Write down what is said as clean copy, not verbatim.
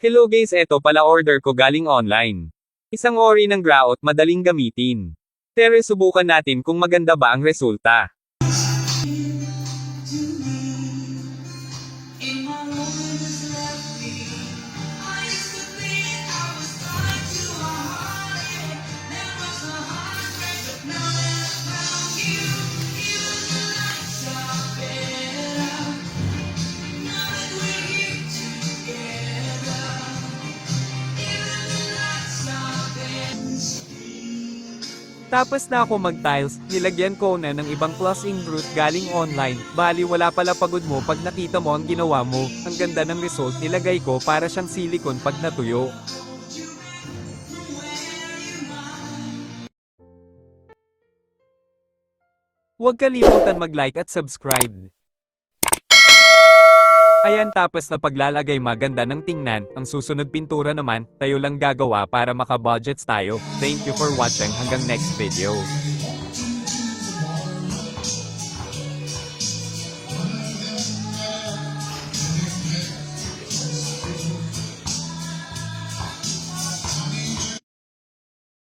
Hello guys, eto pala order ko galing online. Isang ori ng grout, madaling gamitin. Pero subukan natin kung maganda ba ang resulta. Tapos na ako mag-tiles, nilagyan ko na ng ibang plus-in root galing online. Bali wala pala pagod mo pag nakita mo ang ginawa mo. Ang ganda ng result nilagay ko para siyang silicone pag natuyo. Huwag kalimutan mag-like at subscribe. Ayan, tapos na paglalagay maganda ng tingnan, ang susunod pintura naman, tayo lang gagawa para maka-budgets tayo. Thank you for watching, hanggang next video.